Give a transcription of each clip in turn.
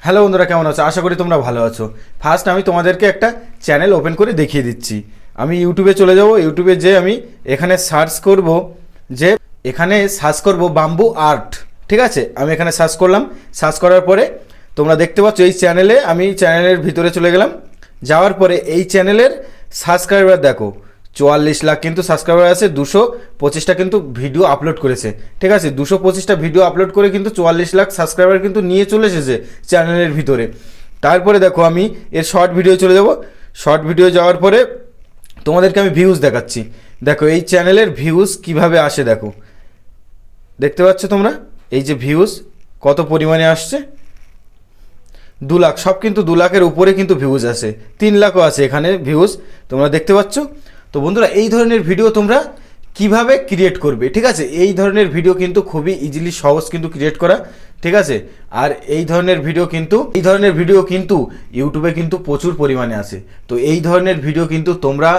Hello বন্ধুরা, কেমন আছো? আশা করি তোমরা ভালো আছো। ফার্স্ট আমি তোমাদেরকে একটা চ্যানেল ওপেন করে দেখিয়ে দিচ্ছি। আমি ইউটিউবে চলে যাব। ইউটিউবে যে আমি এখানে সার্চ করব বাম্বু আর্ট। ঠিক আছে, আমি এখানে সার্চ করলাম। সার্চ করার পরে তোমরা দেখতে পাচ্ছ এই চ্যানেলের ভিতরে চলে গেলাম। যাওয়ার পরে এই চ্যানেলের সাবস্ক্রাইবার দেখো 44 লাখ কিন্তু সাবস্ক্রাইবার আছে। 225টা কিন্তু ভিডিও আপলোড করেছে। ঠিক আছে, 225টা ভিডিও আপলোড করে কিন্তু 44 লাখ সাবস্ক্রাইবার কিন্তু নিয়ে চলে এসেছে চ্যানেলের ভিতরে। তারপরে দেখো আমি এর শর্ট ভিডিও চলে যাব। শর্ট ভিডিও যাওয়ার পরে তোমাদেরকে আমি ভিউজ দেখাচ্ছি। দেখো এই চ্যানেলের ভিউজ কিভাবে আসে দেখো, দেখতে পাচ্ছ তোমরা এই যে ভিউজ কত পরিমাণে আসছে। 2 লাখ, সব কিন্তু 2 লাখের উপরে কিন্তু ভিউজ আসে। 3 লাখও আছে এখানে ভিউজ, তোমরা দেখতে পাচ্ছ। তো বন্ধুরা, এই ধরনের ভিডিও তোমরা কিভাবে ক্রিয়েট করবে? ঠিক আছে, এই ধরনের ভিডিও কিন্তু খুবই ইজিলি সহজ কিন্তু ক্রিয়েট করা। ঠিক আছে, আর এই ধরনের ভিডিও কিন্তু ইউটিউবে কিন্তু প্রচুর পরিমাণে আসে। তো এই ধরনের ভিডিও কিন্তু তোমরা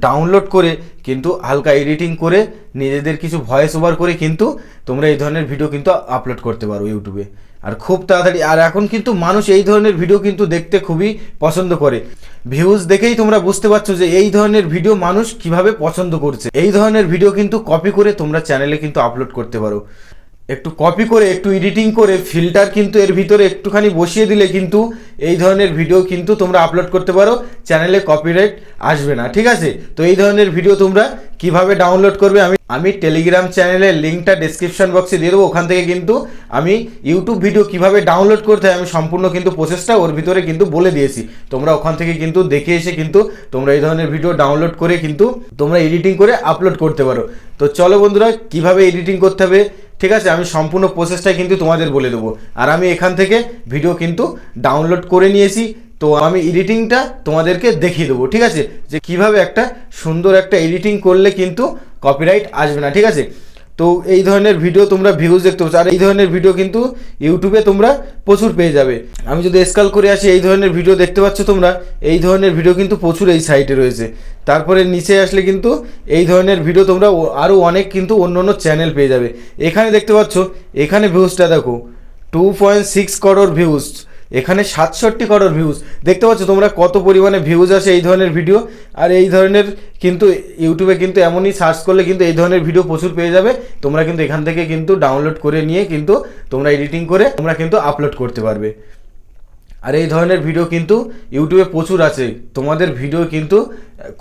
ডাউনলোড করে কিন্তু হালকা এডিটিং করে নিজেদের কিছু ভয়েস ওভার করে কিন্তু তোমরা এই ধরনের ভিডিও কিন্তু আপলোড করতে পারো ইউটিউবে, আর খুব তাড়াতাড়ি। আর এখন কিন্তু মানুষ এই ধরনের ভিডিও কিন্তু দেখতে খুবই পছন্দ করে। ভিউজ দেখেই তোমরা বুঝতে পারছো যে এই ধরনের ভিডিও মানুষ কিভাবে পছন্দ করছে। এই ধরনের ভিডিও কিন্তু কপি করে তোমরা চ্যানেলে কিন্তু আপলোড করতে পারো। একটু কপি করে একটু এডিটিং করে ফিল্টার কিন্তু এর ভিতরে একটুখানি বসিয়ে দিলে কিন্তু এই ধরনের ভিডিও কিন্তু তোমরা আপলোড করতে পারো, চ্যানেলে কপিরাইট আসবে না। ঠিক আছে, তো এই ধরনের ভিডিও তোমরা কিভাবে ডাউনলোড করবে আমি টেলিগ্রাম চ্যানেলের লিঙ্কটা ডেসক্রিপশন বক্সে দিয়ে দেবো। ওখান থেকে কিন্তু আমি ইউটিউব ভিডিও কিভাবে ডাউনলোড করতে হয় আমি সম্পূর্ণ কিন্তু প্রসেসটা ওর ভিতরে কিন্তু বলে দিয়েছি। তোমরা ওখান থেকে কিন্তু দেখে এসে কিন্তু তোমরা এই ধরনের ভিডিও ডাউনলোড করে কিন্তু তোমরা এডিটিং করে আপলোড করতে পারো। তো চলো বন্ধুরা, কিভাবে এডিটিং করতে হবে ঠিক আছে আমি সম্পূর্ণ প্রসেসটাই কিন্তু তোমাদের বলে দেবো। আর আমি এখান থেকে ভিডিও কিন্তু ডাউনলোড করে নিয়েছি। তো আমি এডিটিংটা তোমাদেরকে দেখিয়ে দেবো। ঠিক আছে, যে কিভাবে একটা সুন্দর একটা এডিটিং করলে কিন্তু কপিরাইট আসবে না। ঠিক আছে, তো এই ধরনের ভিডিও তোমরা ভিউজ দেখতে পাচ্ছ, আর এই ধরনের ভিডিও কিন্তু ইউটিউবে তোমরা প্রচুর পেয়ে যাবে। আমি যদি স্ক্রল করে আসি, এই ধরনের ভিডিও দেখতে পাচ্ছ তোমরা, এই ধরনের ভিডিও কিন্তু প্রচুর এই সাইটে রয়েছে। তারপরে নিচে আসলে কিন্তু এই ধরনের ভিডিও তোমরা আরও অনেক কিন্তু অন্য অন্য চ্যানেল পেয়ে যাবে। এখানে দেখতে পাচ্ছ, এখানে ভিউজটা দেখো 2.6 করোড় ভিউজ, এখানে 67 করোড় ভিউজ। দেখতে পাচ্ছ তোমরা কত পরিমাণে ভিউজ আসে এই ধরনের ভিডিও। আর এই ধরনের কিন্তু ইউটিউবে কিন্তু এমনই সার্চ করলে কিন্তু এই ধরনের ভিডিও প্রচুর পেয়ে যাবে। তোমরা কিন্তু এখান থেকে কিন্তু ডাউনলোড করে নিয়ে কিন্তু তোমরা এডিটিং করে তোমরা কিন্তু আপলোড করতে পারবে। আর এই ধরনের ভিডিও কিন্তু ইউটিউবে প্রচুর আছে। তোমাদের ভিডিও কিন্তু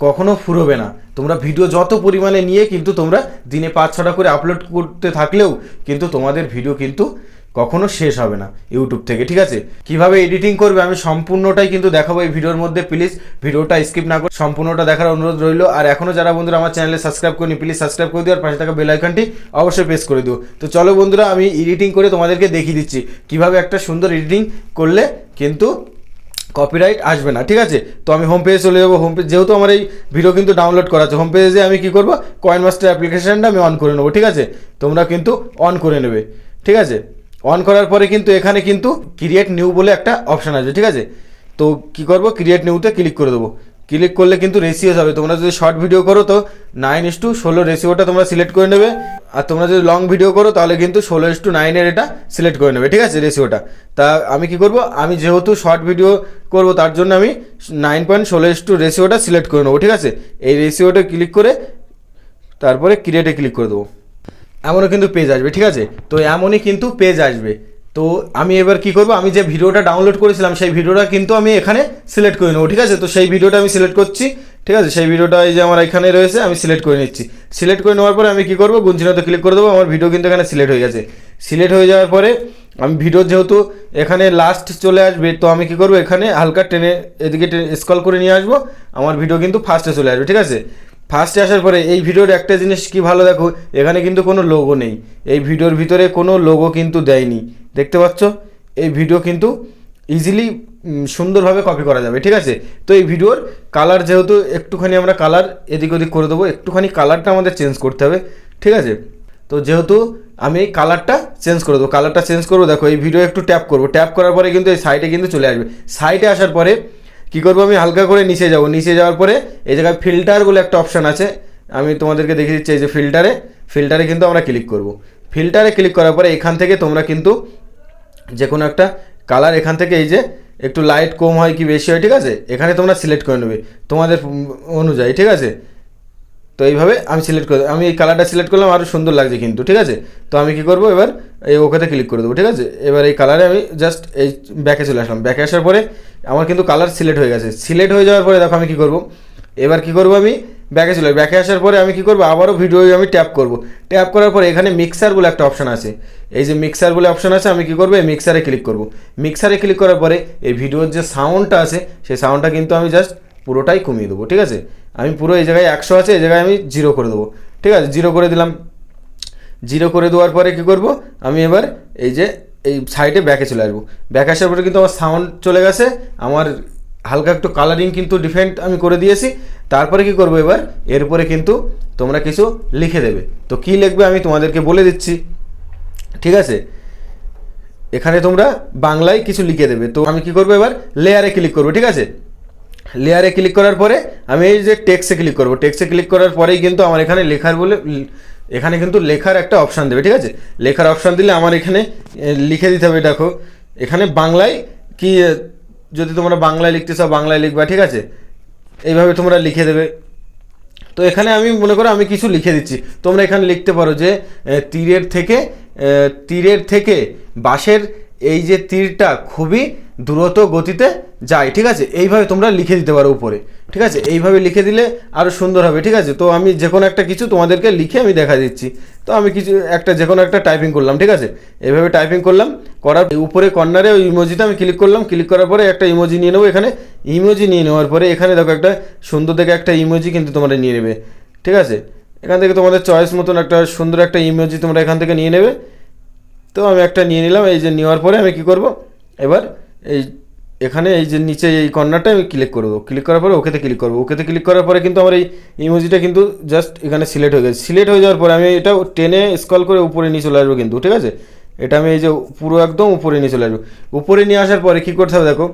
কখনো ফুরোবে না। তোমরা ভিডিও যত পরিমাণে নিয়ে কিন্তু তোমরা দিনে 5-6টা করে আপলোড করতে থাকলেও কিন্তু তোমাদের ভিডিও কিন্তু কখনো শেষ হবে না ইউটিউব থেকে। ঠিক আছে, কিভাবে এডিটিং করবে আমি সম্পূর্ণটাই কিন্তু দেখাবো এই ভিডিওর মধ্যে। প্লিজ ভিডিওটা স্কিপ না করে সম্পূর্ণটা দেখার অনুরোধ রইল। আর এখনও যারা বন্ধুরা আমার চ্যানেলে সাবস্ক্রাইব করেনি, প্লিজ সাবস্ক্রাইব করে দিও, আর পাশে থাকা বেল আইকনটি অবশ্যই প্রেস করে দিও। তো চলো বন্ধুরা, আমি এডিটিং করে তোমাদেরকে দেখিয়ে দিচ্ছি কিভাবে একটা সুন্দর এডিটিং করলে কিন্তু কপিরাইট আসবে না। ঠিক আছে, তো আমি হোম পেজে চলে যাবো। হোম পেজ যেহেতু আমার এই ভিডিও কিন্তু ডাউনলোড করা আছে, হোম পেজে আমি কি করবো, কয়েন মাস্টার অ্যাপ্লিকেশনটা আমি অন করে নেবো। ঠিক আছে, তোমরা কিন্তু অন করে নেবে। ঠিক আছে, অন করার পরে কিন্তু এখানে কিন্তু ক্রিয়েট নিউ বলে একটা অপশান আছে। ঠিক আছে, তো কি করব, ক্রিয়েট নিউতে ক্লিক করে দেবো। ক্লিক করলে কিন্তু রেশিও যাবে। তোমরা যদি শর্ট ভিডিও করো তো 9:16 রেশিওটা তোমরা সিলেক্ট করে নেবে। আর তোমরা যদি লং ভিডিও করো তাহলে কিন্তু 16:9 এটা সিলেক্ট করে নেবে। ঠিক আছে, রেশিওটা। তা আমি কি করব, আমি যেহেতু শর্ট ভিডিও করব তার জন্য আমি 9.16 রেশিওটা সিলেক্ট করে নেবো। ঠিক আছে, এই রেশিওটা ক্লিক করে তারপরে ক্রিয়েটে ক্লিক করে দেবো। এমনও কিন্তু পেজ আসবে। ঠিক আছে, তো এমনই কিন্তু পেজ আসবে। তো আমি এবার কি করব, আমি যে ভিডিওটা ডাউনলোড করেছিলাম সেই ভিডিওটা কিন্তু আমি এখানে সিলেক্ট করে নেবো। ঠিক আছে, তো সেই ভিডিওটা আমি সিলেক্ট করছি। ঠিক আছে, সেই ভিডিওটা এই যে আমার এখানে রয়েছে, আমি সিলেক্ট করে নিচ্ছি। সিলেক্ট করে নেওয়ার পরে আমি কি করব, গুনচিহ্নতে ক্লিক করে দেবো। আমার ভিডিও কিন্তু এখানে সিলেক্ট হয়ে গেছে। সিলেক্ট হয়ে যাওয়ার পরে আমি ভিডিও যেহেতু এখানে লাস্ট চলে আসবে, তো আমি কি করব, এখানে হালকা টেনে এদিকে স্ক্রল করে নিয়ে আসবো। আমার ভিডিও কিন্তু ফার্স্টে চলে আসবে। ঠিক আছে, ফার্স্টে আসার পরে এই ভিডিওর একটা জিনিস কি ভালো দেখো, এখানে কিন্তু কোনো লোগো নেই। এই ভিডিওর ভিতরে কোনো লোগো কিন্তু দেয়নি। দেখতে পাচ্ছ, এই ভিডিও কিন্তু ইজিলি সুন্দরভাবে কপি করা যাবে। ঠিক আছে, তো এই ভিডিওর কালার যেহেতু একটুখানি আমরা কালার এদিক ওদিক করে দেবো, একটুখানি কালারটা আমাদের চেঞ্জ করতে হবে। ঠিক আছে, তো যেহেতু আমি এই কালারটা চেঞ্জ করে দেবো, কালারটা চেঞ্জ করবো। দেখো এই ভিডিও একটু ট্যাপ করবো, ট্যাপ করার পরে কিন্তু এই সাইডে কিন্তু চলে আসবে। সাইডে আসার পরে কী করবো, আমি হালকা করে নিচে যাব। নিচে যাওয়ার পরে এই জায়গায় ফিল্টার বলে একটা অপশান আছে, আমি তোমাদেরকে দেখিয়ে দিচ্ছি। এই যে ফিল্টারে কিন্তু আমরা ক্লিক করব। ফিল্টারে ক্লিক করার পরে এখান থেকে তোমরা কিন্তু যে কোনো একটা কালার এখান থেকে এই যে একটু লাইট কম হয় কি বেশি হয়, ঠিক আছে, এখানে তোমরা সিলেক্ট করে নেবে তোমাদের অনুযায়ী, ঠিক আছে। তো এইভাবে আমি সিলেক্ট করে, আমি এই কালারটা সিলেক্ট করলাম, আরও সুন্দর লাগছে কিন্তু, ঠিক আছে। তো আমি কি করব, এবার এই ওকেতে ক্লিক করে দেবো, ঠিক আছে। এবার এই কালারে আমি জাস্ট এই ব্যাকে চলে আসলাম। ব্যাকে আসার পরে আমার কিন্তু কালার সিলেক্ট হয়ে গেছে। সিলেক্ট হয়ে যাওয়ার পরে দেখো আমি কী করব, এবার কী করব, আমি ব্যাকে চলে, ব্যাকে আসার পরে আমি কী করব, আবারও ভিডিও আমি ট্যাপ করব। ট্যাপ করার পরে এখানে মিক্সার বলে একটা অপশান আছে, এই যে মিক্সার বলে অপশান আছে, আমি কী করবো, এই মিক্সারে ক্লিক করব। মিক্সারে ক্লিক করার পরে এই ভিডিওর যে সাউন্ডটা আছে সেই সাউন্ডটা কিন্তু আমি জাস্ট পুরোটাই কমিয়ে দেবো, ঠিক আছে। আমি পুরো এই জায়গায় 100 আছে, এই জায়গায় আমি 0 করে দেবো, ঠিক আছে। 0 করে দিলাম। 0 করে দেওয়ার পরে কী করব, আমি এবার এই যে এই সাইডে ব্যাকে চলে আসবো। ব্যাকে আসার পরে কিন্তু আমার সাউন্ড চলে গেছে, আমার হালকা একটু কালারিং কিন্তু ডিফারেন্ট আমি করে দিয়েছি। তারপরে কি করব, এবার এরপরে কিন্তু তোমরা কিছু লিখে দেবে। তো কী লিখবে আমি তোমাদেরকে বলে দিচ্ছি, ঠিক আছে। এখানে তোমরা বাংলায় কিছু লিখে দেবে। তো আমি কি করব, এবার লেয়ারে ক্লিক করব, ঠিক আছে। লেয়ারে ক্লিক করার পরে আমি এই যে টেক্সটে ক্লিক করব। টেক্সটে ক্লিক করার পরেই কিন্তু আমার এখানে লেখার বলে, এখানে কিন্তু লেখার একটা অপশান দেবে, ঠিক আছে। লেখার অপশান দিলে আমার এখানে লিখে দিতে হবে। দেখো এখানে বাংলায় কি, যদি তোমরা বাংলায় লিখতে চাও বাংলায় লিখবা, ঠিক আছে। এইভাবে তোমরা লিখে দেবে। তো এখানে আমি মনে করো আমি কিছু লিখে দিচ্ছি, তোমরা এখানে লিখতে পারো যে তীরের থেকে বাঁশের এই যে তীরটা খুবই দ্রুত গতিতে যায়, ঠিক আছে। এইভাবে তোমরা লিখে দিতে পারো উপরে, ঠিক আছে। এইভাবে লিখে দিলে আরও সুন্দর হবে, ঠিক আছে। তো আমি যে কোনো একটা কিছু তোমাদেরকে লিখে আমি দেখা দিচ্ছি। তো আমি কিছু একটা যে কোনো একটা টাইপিং করলাম, ঠিক আছে। এইভাবে টাইপিং করলাম, করার উপরে কর্নারে ওই ইমোজিতে আমি ক্লিক করলাম। ক্লিক করার পরে একটা ইমোজি নিয়ে নেবো। এখানে ইমোজি নিয়ে নেওয়ার পরে এখানে দেখো একটা সুন্দর দেখে একটা ইমোজি কিন্তু তোমরা নিয়ে নেবে, ঠিক আছে। এখান থেকে তোমাদের চয়েস মতন একটা সুন্দর একটা ইমোজি তোমরা এখান থেকে নিয়ে নেবে। তো আমি একটা নিয়ে নিলাম। এই যে নেওয়ার পরে আমি কি করব, এবার এই এখানে এই যে নিচে এই কর্নারটা আমি ক্লিক করে দেবো। ক্লিক করার পরে ওকেতে ক্লিক করবো। ওকেতে ক্লিক করার পরে কিন্তু আমার এই ইমোজিটা কিন্তু জাস্ট এখানে সিলেক্ট হয়ে গেছে। সিলেক্ট হয়ে যাওয়ার পরে আমি এটা টেনে স্ক্রল করে উপরে নিয়ে চলে আসবো কিন্তু, ঠিক আছে। এটা আমি এই যে পুরো একদম উপরে নিয়ে চলে আসবো। উপরে নিয়ে আসার পরে কী করতে হবে, দেখো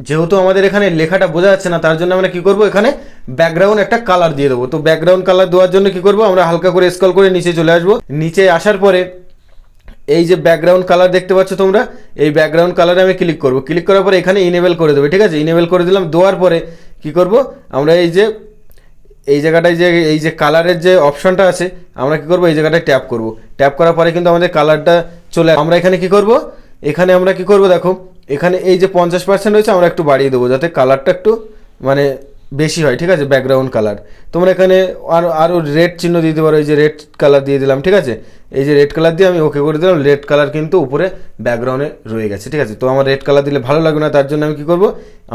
যেহেতু আমাদের এখানে লেখাটা বোঝা যাচ্ছে না, তার জন্য আমরা কী করবো, এখানে ব্যাকগ্রাউন্ড একটা কালার দিয়ে দেবো। তো ব্যাকগ্রাউন্ড কালার দেওয়ার জন্য কী করবো, আমরা হালকা করে স্ক্রল করে নিচে চলে আসবো। নিচে আসার পরে এই যে ব্যাকগ্রাউন্ড কালার দেখতে পাচ্ছ তোমরা, এই ব্যাকগ্রাউন্ড কালারে আমি ক্লিক করব। ক্লিক করার পরে এখানে ইনেবল করে দেবে, ঠিক আছে। ইনেবল করে দিলাম। দেওয়ার পরে কি করব, আমরা এই জায়গাটায় যে এই যে কালারের যে অপশানটা আছে, আমরা কি করব, এই জায়গাটায় ট্যাপ করব। ট্যাপ করার পরে কিন্তু আমাদের কালারটা চলে, আমরা এখানে কি করব, এখানে আমরা কি করব, দেখো এখানে এই যে 50% রয়েছে, আমরা একটু বাড়িয়ে দেবো যাতে কালারটা একটু মানে বেশি হয়, ঠিক আছে। ব্যাকগ্রাউন্ড কালার তোমরা এখানে আরও রেড চিহ্ন দিতে পারো। এই যে রেড কালার দিয়ে দিলাম, ঠিক আছে। এই যে রেড কালার দিয়ে আমি ওকে করে দিলাম। রেড কালার কিন্তু উপরে ব্যাকগ্রাউন্ডে রয়ে গেছে, ঠিক আছে। তো আমার রেড কালার দিলে ভালো লাগবে না, তার জন্য আমি কী করব,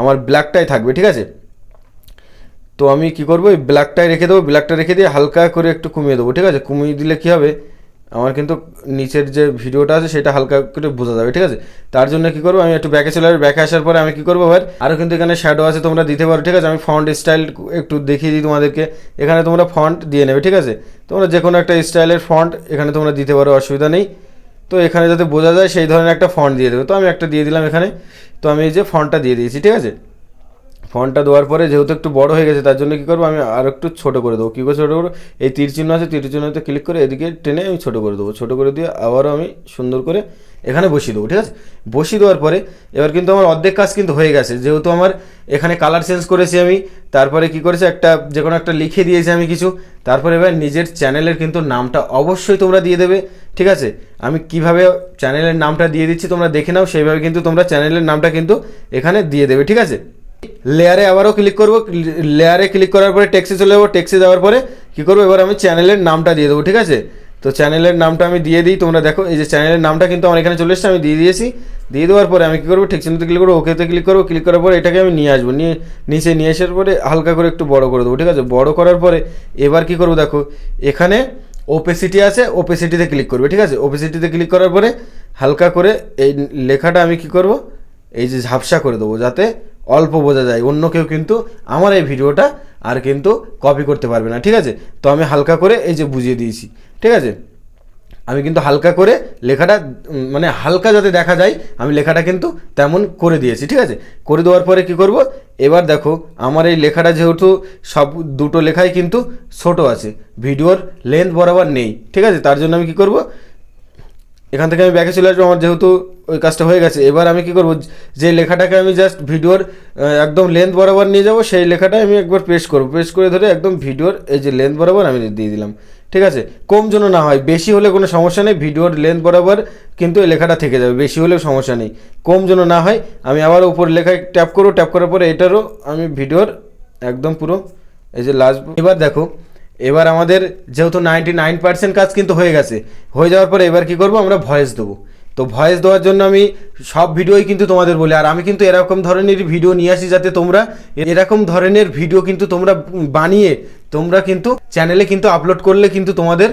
আমার ব্ল্যাকটাই থাকবে, ঠিক আছে। তো আমি কী করবো, এই ব্ল্যাকটাই রেখে দেবো। ব্ল্যাকটা রেখে দিয়ে হালকা করে একটু কমিয়ে দেবো, ঠিক আছে। কমিয়ে দিলে কী হবে, আমার কিন্তু নিচের যে ভিডিওটা আছে সেটা হালকা করে বোঝা যাবে, ঠিক আছে। তার জন্য কী করবো, আমি একটু ব্যাকে চলে আসবো। ব্যাকে আসার পরে আমি কী করবো, এবার আরও কিন্তু এখানে শ্যাডো আছে, তোমরা দিতে পারো, ঠিক আছে। আমি ফন্ট স্টাইল একটু দেখিয়ে দিই তোমাদেরকে। এখানে তোমরা ফন্ট দিয়ে নেবে, ঠিক আছে। তোমরা যে কোনো একটা স্টাইলের ফন্ট এখানে তোমরা দিতে পারো, অসুবিধা নেই। তো এখানে যাতে বোঝা যায় সেই ধরনের একটা ফন্ট দিয়ে দেবে। তো আমি একটা দিয়ে দিলাম এখানে। তো আমি এই যে ফন্টটা দিয়ে দিয়েছি, ঠিক আছে। ফন্টটা দেওয়ার পরে যেহেতু একটু বড় হয়ে গেছে, তার জন্য কী করবো, আমি আর একটু ছোটো করে দেবো। কী করে ছোটো করবো, এই তীর চিহ্ন আছে, তীর চিহ্নতে ক্লিক করে এদিকে টেনে আমি ছোটো করে দেবো। ছোটো করে দিয়ে আবারও আমি সুন্দর করে এখানে বসিয়ে দেবো, ঠিক আছে। বসিয়ে দেওয়ার পরে এবার কিন্তু আমার অর্ধেক কাজ কিন্তু হয়ে গেছে। যেহেতু আমার এখানে কালার চেঞ্জ করেছি আমি, তারপরে কী করেছি, একটা যে কোনো একটা লিখে দিয়েছি আমি কিছু। তারপরে এবার নিজের চ্যানেলের কিন্তু নামটা অবশ্যই তোমরা দিয়ে দেবে, ঠিক আছে। আমি কিভাবে চ্যানেলের নামটা দিয়ে দিচ্ছি তোমরা দেখে নাও, সেইভাবে কিন্তু তোমরা চ্যানেলের নামটা কিন্তু এখানে দিয়ে দেবে, ঠিক আছে। লেয়ারে আবারও ক্লিক করব। লেয়ারে ক্লিক করার পরে টেক্সটে চলে যাবো। টেক্সটে যাওয়ার পরে কী করবো, এবার আমি চ্যানেলের নামটা দিয়ে দেবো, ঠিক আছে। তো চ্যানেলের নামটা আমি দিয়ে দিই। তোমরা দেখো এই যে চ্যানেলের নামটা কিন্তু আমার এখানে চলে এসেছে, আমি দিয়ে দিয়েছি। দিয়ে দেওয়ার পরে আমি কী করবো, ঠিক চিহ্নতে ক্লিক করবো, ওকেতে ক্লিক করবো। ক্লিক করার পরে এটাকে আমি নিয়ে আসবো, নিচে নিয়ে আসার পরে হালকা করে একটু বড় করে দেবো, ঠিক আছে। বড় করার পরে এবার কী করবো, দেখো এখানে ওপেসিটি আছে, ওপেসিটিতে ক্লিক করবে, ঠিক আছে। ওপেসিটিতে ক্লিক করার পরে হালকা করে এই লেখাটা আমি কী করবো, এই যে ঝাপসা করে দেবো, যাতে অল্প বোঝা যায়। অন্য কেউ কিন্তু আমার এই ভিডিওটা আর কিন্তু কপি করতে পারবে না, ঠিক আছে। তো আমি হালকা করে এই যে বুঝিয়ে দিয়েছি, ঠিক আছে। আমি কিন্তু হালকা করে লেখাটা মানে হালকা যাতে দেখা যায়, আমি লেখাটা কিন্তু তেমন করে দিয়েছি, ঠিক আছে। করে দেওয়ার পরে কি করব, এবার দেখো আমার এই লেখাটা যেহেতু সব দুটো লেখাই কিন্তু ছোট আছে, ভিডিওর লেন্থ বরাবর নেই, ঠিক আছে। তার জন্য আমি কি করব, এখান থেকে আমি ব্যাকে চলে আসবো, আমার যেহেতু ওই কাজটা হয়ে গেছে। এবার আমি কি করব, যে লেখাটাকে আমি জাস্ট ভিডিওর একদম লেন্থ বরাবর নিয়ে যাব, সেই লেখাটা আমি একবার পেস্ট করব, পেস্ট করে ধরে একদম ভিডিওর এই যে লেন্থ বরাবর আমি দিয়ে দিলাম। ঠিক আছে, কম যেন না হয়, বেশি হলে কোনো সমস্যা নেই, ভিডিওর লেন্থ বরাবর কিন্তু এই লেখাটা থেকে যাবে, বেশি হলেও সমস্যা নেই, কম যেন না হয়। আমি আবার উপর লেখায় ট্যাপ করবো, ট্যাপ করার পরে এটারও আমি ভিডিওর একদম পুরো এই যে লাস্ট। এবার দেখো, এবার আমাদের যেহেতু 99% কাজ কিন্তু হয়ে গেছে, হয়ে যাওয়ার পরে এবার কি করব, আমরা ভয়েস দেবো। তো ভয়েস দেওয়ার জন্য আমি সব ভিডিওই কিন্তু তোমাদের বলি, আর আমি কিন্তু এরকম ধরনের ভিডিও নিয়ে আসি যাতে তোমরা এরকম ধরনের ভিডিও কিন্তু তোমরা বানিয়ে তোমরা কিন্তু চ্যানেলে কিন্তু আপলোড করলে কিন্তু তোমাদের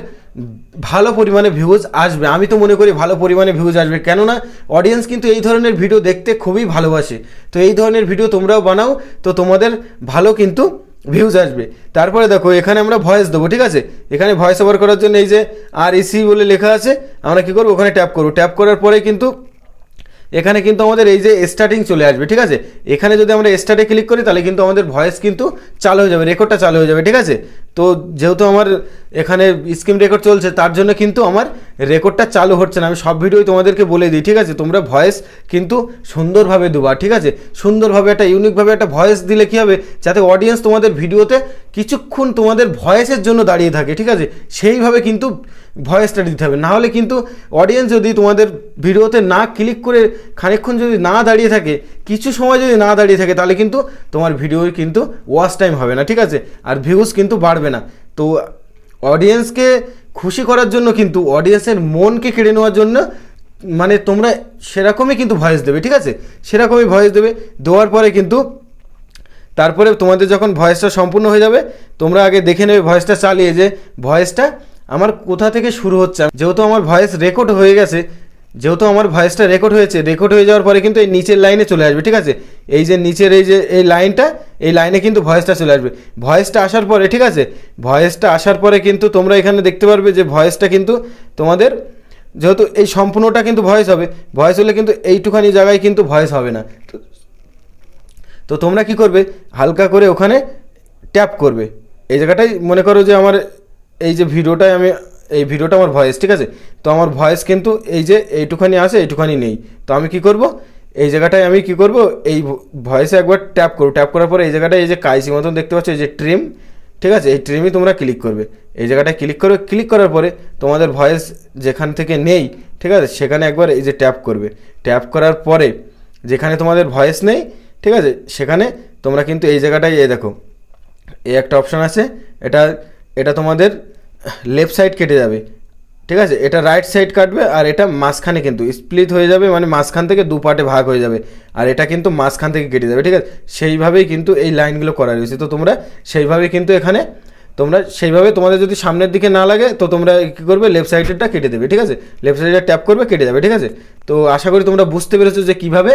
ভালো পরিমাণে ভিউজ আসবে। আমি তো মনে করি ভালো পরিমাণে ভিউজ আসবে, কেননা অডিয়েন্স কিন্তু এই ধরনের ভিডিও দেখতে খুবই ভালোবাসে। তো এই ধরনের ভিডিও তোমরাও বানাও, তো তোমাদের ভালো কিন্তু ভিউজ আসবে। তারপরে দেখো, এখানে আমরা ভয়েস দেবো। ঠিক আছে, এখানে ভয়েস ওভার করার জন্য এই যে REC বলে লেখা আছে, আমরা কী করবো, ওখানে ট্যাপ করবো। ট্যাপ করার পরে কিন্তু এখানে কিন্তু আমাদের এই যে স্টার্টিং চলে আসবে। ঠিক আছে, এখানে যদি আমরা স্টার্টে ক্লিক করি তাহলে কিন্তু আমাদের ভয়েস কিন্তু চালু হয়ে যাবে, রেকর্ডটা চালু হয়ে যাবে। ঠিক আছে, তো যেহেতু আমার এখানে স্ক্রিন রেকর্ড চলছে, তার জন্য কিন্তু আমার রেকর্ডটা চালু হচ্ছে না। আমি সব ভিডিওই তোমাদেরকে বলে দিই। ঠিক আছে, তোমরা ভয়েস কিন্তু সুন্দরভাবে দেবা। ঠিক আছে, সুন্দরভাবে একটা ইউনিকভাবে একটা ভয়েস দিলে কী হবে, যাতে অডিয়েন্স তোমাদের ভিডিওতে কিছুক্ষণ তোমাদের ভয়েসের জন্য দাঁড়িয়ে থাকে। ঠিক আছে, সেইভাবে কিন্তু ভয়েসটা দিতে হবে, নাহলে কিন্তু অডিয়েন্স যদি তোমাদের ভিডিওতে না ক্লিক করে খানিকক্ষণ যদি না দাঁড়িয়ে থাকে, কিছু সময় যদি না দাঁড়িয়ে থাকে, তাহলে কিন্তু তোমার ভিডিওর কিন্তু ওয়াচ টাইম হবে না। ঠিক আছে, আর ভিউজ কিন্তু বাড়বে না। তো অডিয়েন্সকে খুশি করার জন্য কিন্তু অডিয়েন্সের মনকে কেড়ে নেওয়ার জন্য মানে তোমরা সেরকমই কিন্তু ভয়েস দেবে। ঠিক আছে, সেরকমই ভয়েস দেবে। দেওয়ার পরে কিন্তু তারপরে তোমাদের যখন ভয়েসটা সম্পূর্ণ হয়ে যাবে, তোমরা আগে দেখে নেবে ভয়েসটা চালিয়ে যে ভয়েসটা আমার কোথা থেকে শুরু হচ্ছে। যেহেতু আমার ভয়েস রেকর্ড হয়ে গেছে, যেহেতু আমার ভয়েসটা রেকর্ড হয়েছে, রেকর্ড হয়ে যাওয়ার পরে কিন্তু এই নিচের লাইনে চলে আসবে। ঠিক আছে, এই যে নিচের এই যে এই লাইনটা, এই লাইনে কিন্তু ভয়েসটা চলে আসবে। ভয়েসটা আসার পরে, ঠিক আছে, ভয়েসটা আসার পরে কিন্তু তোমরা এখানে দেখতে পারবে যে ভয়েসটা কিন্তু তোমাদের যেহেতু এই সম্পূর্ণটা কিন্তু ভয়েস হবে, ভয়েস হলে কিন্তু এইটুখানি জায়গায় কিন্তু ভয়েস হবে না। তো তোমরা কি করবে, হালকা করে ওখানে ট্যাপ করবে। এই জায়গাটাই মনে করো যে আমার এই যে ভিডিওটায় আমি এই ভিডিওটা আমার ভয়েস। ঠিক আছে, তো আমার ভয়েস কিন্তু এই যে এইটুখানি আছে, এইটুখানি নেই। তো আমি কি করব, এই জায়গাটায় আমি কি করব, এই ভয়েসে একবার ট্যাপ করব। ট্যাপ করার পরে এই জায়গাটায় এই যে কাইসি মতন দেখতে পাচ্ছ, এই যে ট্রিম, ঠিক আছে, এই ট্রিমই তোমরা ক্লিক করবে। এই জায়গাটায় ক্লিক করবে, ক্লিক করার পরে তোমাদের ভয়েস যেখান থেকে নেই, ঠিক আছে, সেখানে একবার এই যে ট্যাপ করবে। ট্যাপ করার পরে যেখানে তোমাদের ভয়েস নেই, ঠিক আছে, সেখানে তোমরা কিন্তু এই জায়গাটায় এই দেখো এই একটা অপশান আছে, এটা তোমাদের লেফট সাইড কেটে যাবে। ঠিক আছে, এটা রাইট সাইড কাটবে, আর এটা মাঝখানে কিন্তু স্প্লিট হয়ে যাবে, মানে মাঝখান থেকে দু পার্টে ভাগ হয়ে যাবে, আর এটা কিন্তু মাঝখান থেকে কেটে যাবে। ঠিক আছে, সেইভাবেই কিন্তু এই লাইনগুলো করা রয়েছে। তো তোমরা সেইভাবে কিন্তু এখানে তোমরা সেইভাবে, তোমাদের যদি সামনের দিকে না লাগে তো তোমরা কী করবে, লেফট সাইডেরটা কেটে দেবে। ঠিক আছে, লেফট সাইডে ট্যাপ করবে, কেটে যাবে। ঠিক আছে, তো আশা করি তোমরা বুঝতে পেরেছো যে কীভাবে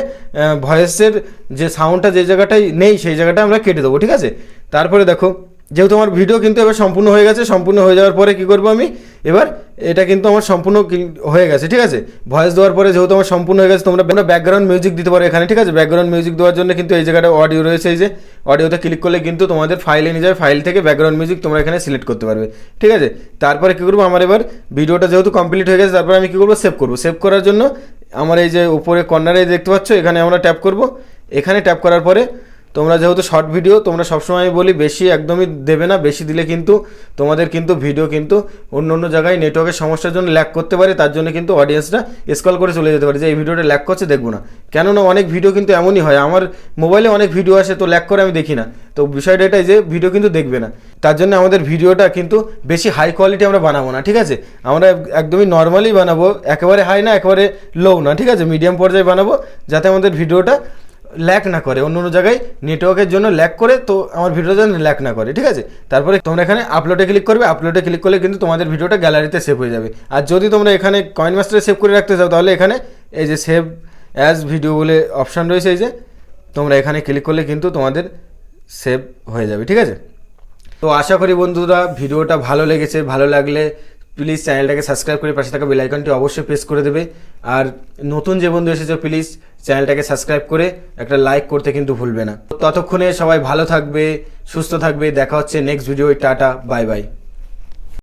ভয়েসের যে সাউন্ডটা যে জায়গাটায় নেই সেই জায়গাটা আমরা কেটে দেবো। ঠিক আছে, তারপরে দেখো, যেহেতু আমার ভিডিও কিন্তু এবার সম্পূর্ণ হয়ে গেছে, সম্পূর্ণ হয়ে যাওয়ার পরে কী করবো আমি, এবার এটা কিন্তু আমার সম্পূর্ণ হয়ে গেছে। ঠিক আছে, ভয়েস দেওয়ার পরে যেহেতু আমার সম্পূর্ণ হয়ে গেছে, তোমরা ব্যাকগ্রাউন্ড মিউজিক দিতে পারো এখানে। ঠিক আছে, ব্যাকগ্রাউন্ড মিউজিক দেওয়ার জন্য কিন্তু এই জায়গাটা অডিও রয়েছে, এই যে অডিওতে ক্লিক করলে কিন্তু তোমাদের ফাইলে নিয়ে যাবে, ফাইল থেকে ব্যাকগ্রাউন্ড মিউজিক তোমরা এখানে সিলেক্ট করতে পারবে। ঠিক আছে, তারপরে কী করবো, আমার এবার ভিডিওটা যেহেতু কমপ্লিট হয়ে গেছে, তারপরে আমি কী করবো, সেভ করবো। সেভ করার জন্য আমার এই যে উপরে কর্নারে দেখতে পাচ্ছ, এখানে আমরা ট্যাপ করব। এখানে ট্যাপ করার পরে তোমরা যেহেতু শর্ট ভিডিও, তোমরা সবসময় আমি বলি বেশি একদমই দেবে না, বেশি দিলে কিন্তু তোমাদের কিন্তু ভিডিও কিন্তু অন্য অন্য জায়গায় নেটওয়ার্কের সমস্যার জন্য ল্যাগ করতে পারে, তার জন্য কিন্তু অডিয়েন্সরা স্ক্রল করে চলে যেতে পারে যে এই ভিডিওটা ল্যাগ করছে, দেখবো না। কেননা অনেক ভিডিও কিন্তু এমনই হয়, আমার মোবাইলে অনেক ভিডিও আসে তো ল্যাগ করে আমি দেখি না। তো বিষয়টা এটাই যে ভিডিও কিন্তু দেখবে না, তার জন্য আমাদের ভিডিওটা কিন্তু বেশি হাই কোয়ালিটি আমরা বানাবো না। ঠিক আছে, আমরা একদমই নর্মালি বানাবো, একেবারে হাই না একেবারে লো না। ঠিক আছে, মিডিয়াম পর্যায়ে বানাবো, যাতে আমাদের ভিডিওটা ল্যাক না করে, অন্য অন্য জায়গায় নেটওয়ার্কের জন্য ল্যাক করে, তো আমার ভিডিওটা যেন ল্যাক না করে। ঠিক আছে, তারপরে তোমরা এখানে আপলোডে ক্লিক করবে। আপলোডে ক্লিক করলে কিন্তু তোমাদের ভিডিওটা গ্যালারিতে সেভ হয়ে যাবে। আর যদি তোমরা এখানে কয়েন মাস্টারে সেভ করে রাখতে চাও, তাহলে এখানে এই যে সেভ অ্যাজ ভিডিও বলে অপশান রয়েছে, এই যে তোমরা এখানে ক্লিক করলে কিন্তু তোমাদের সেভ হয়ে যাবে। ঠিক আছে, তো আশা করি বন্ধুরা ভিডিওটা ভালো লেগেছে। ভালো লাগলে প্লিজ চ্যানেলটাকে সাবস্ক্রাইব করে পাশে থাকা বেল আইকনটি অবশ্যই প্রেস করে দেবে। আর নতুন যে বন্ধু এসেছে প্লিজ চ্যানেলটাকে সাবস্ক্রাইব করে একটা লাইক করতে কিন্তু ভুলবে না। ততক্ষণে সবাই ভালো থাকবে, সুস্থ থাকবে। দেখা হচ্ছে next video. Tata, bye bye.